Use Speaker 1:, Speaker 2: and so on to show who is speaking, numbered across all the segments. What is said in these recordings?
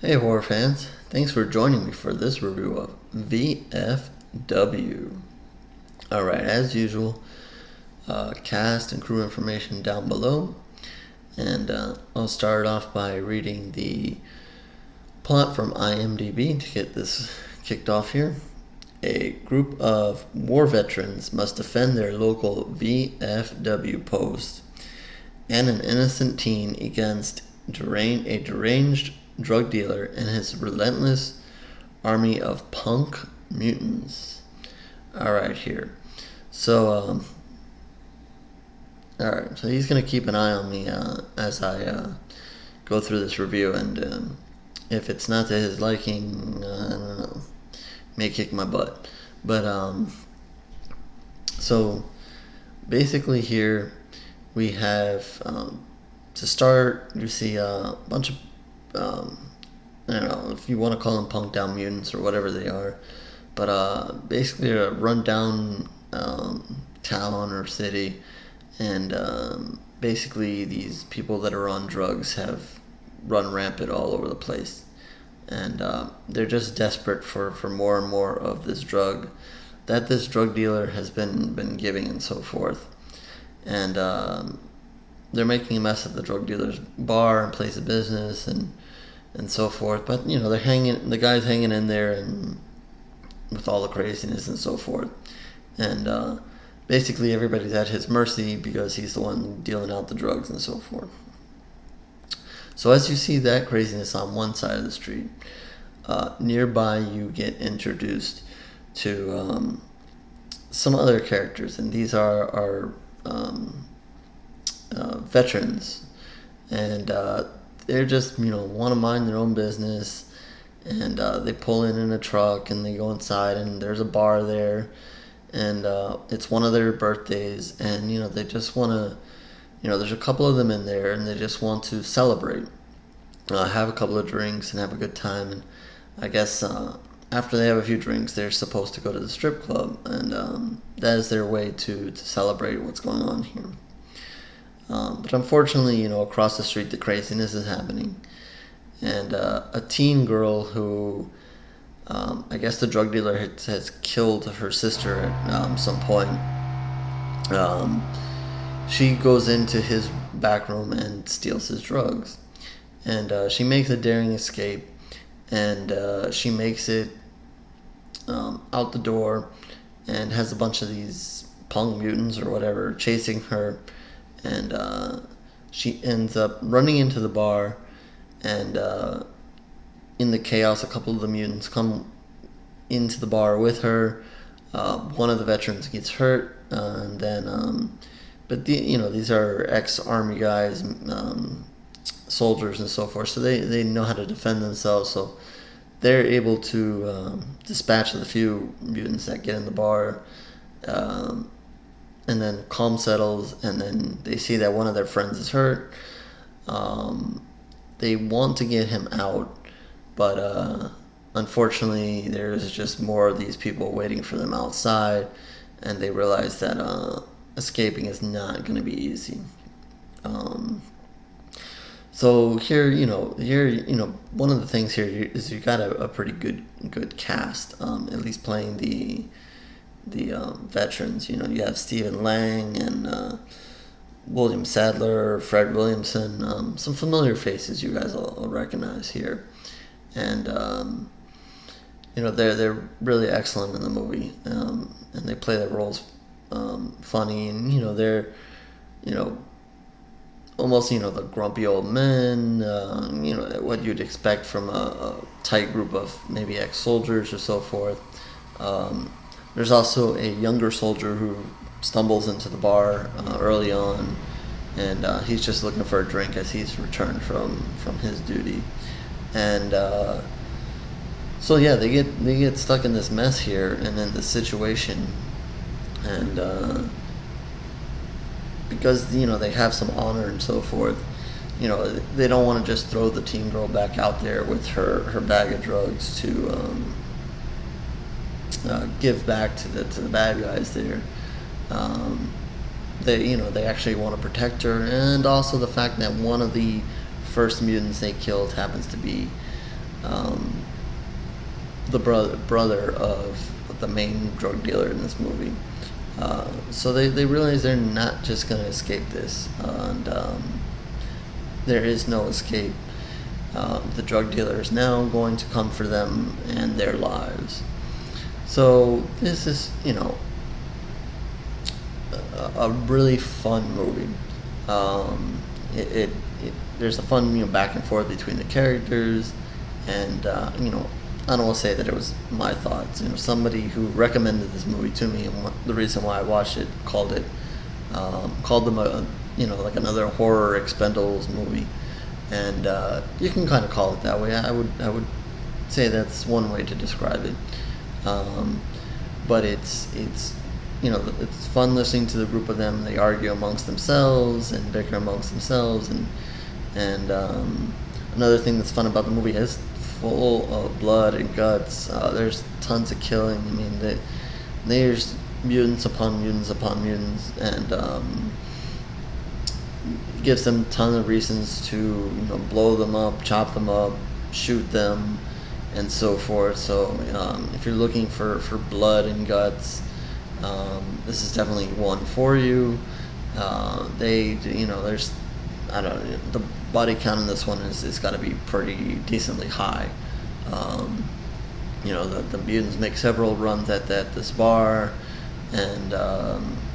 Speaker 1: Hey horror fans, thanks for joining me for this review of VFW. Alright, as usual, cast and crew information down below, and I'll start off by reading the plot from IMDb to get this kicked off here. A group of war veterans must defend their local VFW post and an innocent teen against a deranged drug dealer and his relentless army of punk mutants. Alright, here. So, alright, so he's going to keep an eye on me as I go through this review, and if it's not to his liking, I don't know, may kick my butt. But, so, basically here, we have, to start, you see a bunch of I don't know if you want to call them punk down mutants or whatever they are, but basically a rundown town or city, and basically these people that are on drugs have run rampant all over the place, and they're just desperate for more and more of this drug that this drug dealer has been giving and so forth, and they're making a mess at the drug dealer's bar and place of business and so forth. But the guy's hanging in there, and with all the craziness and so forth. And basically everybody's at his mercy because he's the one dealing out the drugs and so forth. So as you see that craziness on one side of the street, nearby you get introduced to some other characters, and these are veterans, and they're just want to mind their own business, and they pull in a truck and they go inside, and there's a bar there, and it's one of their birthdays, and they just want to there's a couple of them in there, and they just want to celebrate, have a couple of drinks and have a good time. And I guess after they have a few drinks, they're supposed to go to the strip club, and that is their way to celebrate what's going on here. But unfortunately, across the street, the craziness is happening. And a teen girl who, I guess the drug dealer has killed her sister at some point. She goes into his back room and steals his drugs. And she makes a daring escape. And she makes it out the door and has a bunch of these punk mutants or whatever chasing her. And she ends up running into the bar, and in the chaos, a couple of the mutants come into the bar with her. One of the veterans gets hurt, and then, but these are ex-army guys, soldiers and so forth, so they know how to defend themselves, so they're able to dispatch the few mutants that get in the bar. And then calm settles, and then they see that one of their friends is hurt. They want to get him out, but unfortunately there's just more of these people waiting for them outside, and they realize that escaping is not going to be easy. So here, one of the things here is you got a pretty good cast, at least playing the veterans. You have Stephen Lang and William Sadler, Fred Williamson, some familiar faces you guys will recognize here, and they're really excellent in the movie, and they play their roles funny, and they're almost the grumpy old men, what you'd expect from a tight group of maybe ex-soldiers or so forth. There's also a younger soldier who stumbles into the bar early on, and he's just looking for a drink as he's returned from his duty. And so yeah, they get stuck in this mess here and in this situation, and because they have some honor and so forth, they don't want to just throw the teen girl back out there with her bag of drugs to give back to the bad guys there. They actually want to protect her, and also the fact that one of the first mutants they killed happens to be the brother of the main drug dealer in this movie. So they realize they're not just going to escape this, and there is no escape. The drug dealer is now going to come for them and their lives. So this is, a really fun movie. It there's a fun back and forth between the characters, and I don't want to say that it was my thoughts. Somebody who recommended this movie to me, and the reason why I watched it, called them like another horror Expendables movie, and you can kind of call it that way. I would say that's one way to describe it. But it's it's fun listening to the group of them. They argue amongst themselves and bicker amongst themselves, and another thing that's fun about the movie is full of blood and guts. There's tons of killing. I mean, there's mutants upon mutants upon mutants, and gives them a ton of reasons to blow them up, chop them up, shoot them, and so forth. So if you're looking for blood and guts, this is definitely one for you. There's, I don't know, the body count in this one is got to be pretty decently high. The mutants make several runs at this bar, and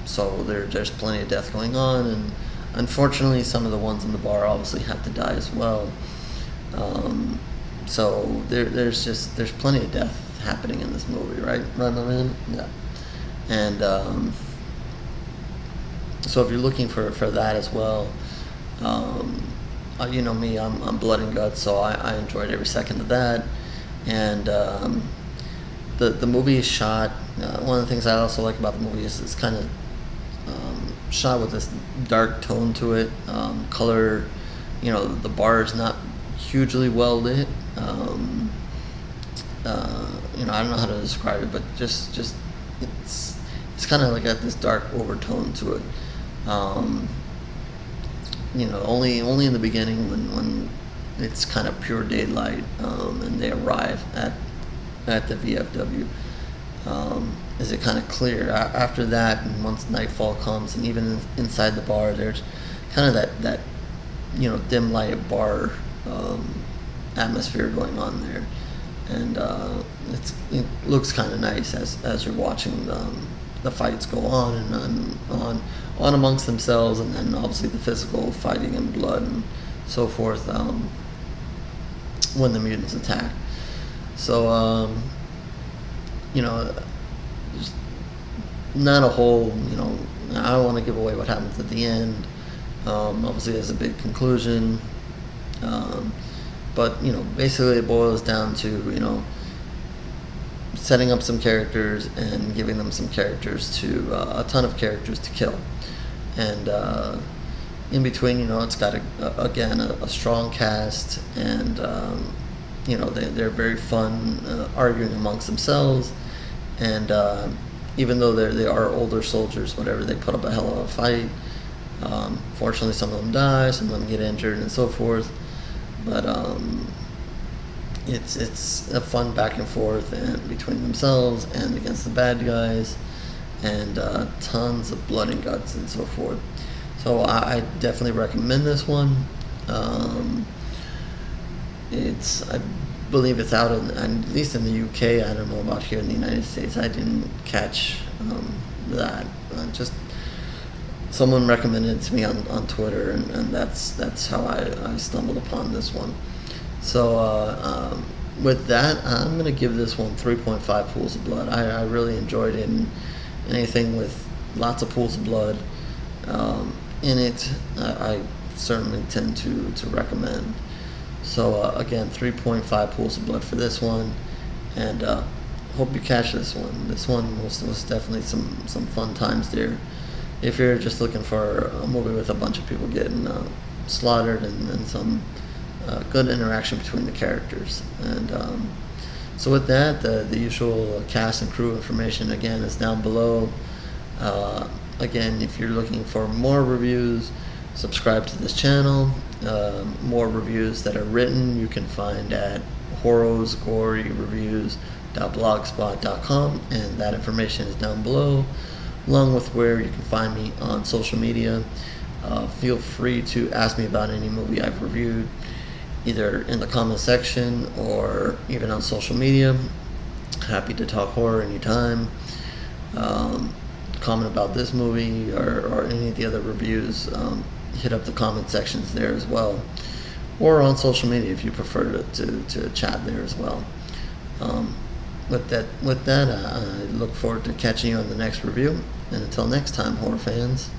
Speaker 1: so there's plenty of death going on, and unfortunately some of the ones in the bar obviously have to die as well. So there's plenty of death happening in this movie, right, my man? Yeah. And so if you're looking for that as well, me, I'm blood and guts, so I enjoyed every second of that. And the movie is shot. One of the things I also like about the movie is it's kind of shot with this dark tone to it. Color, the bar is not hugely well lit. I don't know how to describe it, but just it's kind of like got this dark overtone to it. Only in the beginning when it's kind of pure daylight, and they arrive at the VFW, is it kind of clear. After that, and once nightfall comes, and even inside the bar, there's kind of that dim light bar atmosphere going on there, and it looks kind of nice as you're watching the fights go on and on amongst themselves, and then obviously the physical fighting and blood and so forth when the mutants attack. So there's not a whole, I don't want to give away what happens at the end. Obviously there's a big conclusion, but basically it boils down to setting up some characters and giving them some characters to a ton of characters to kill, and in between, it's got a strong cast, and they're very fun arguing amongst themselves, and even though they are older soldiers, whatever, they put up a hell of a fight. Fortunately, some of them die, some of them get injured, and so forth. But it's a fun back and forth and between themselves and against the bad guys, and tons of blood and guts and so forth. So I definitely recommend this one. I believe it's out at least in the UK. I don't know about here in the United States. I didn't catch that. Just someone recommended it to me on Twitter, and that's how I stumbled upon this one. So with that, I'm going to give this one 3.5 pools of blood. I really enjoyed it, and anything with lots of pools of blood in it, I certainly tend to recommend. So again, 3.5 pools of blood for this one, and hope you catch this one. This one was definitely some fun times there. If you're just looking for a movie with a bunch of people getting slaughtered and some good interaction between the characters. And so with that, the usual cast and crew information again is down below. Again, if you're looking for more reviews, subscribe to this channel. More reviews that are written you can find at Horror's Gory Reviews horrorfans.blogspot.com, and that information is down below, along with where you can find me on social media. Feel free to ask me about any movie I've reviewed, either in the comment section or even on social media. Happy to talk horror anytime. Comment about this movie or any of the other reviews. Hit up the comment sections there as well, or on social media if you prefer to chat there as well. With that, I look forward to catching you on the next review. And until next time, horror fans.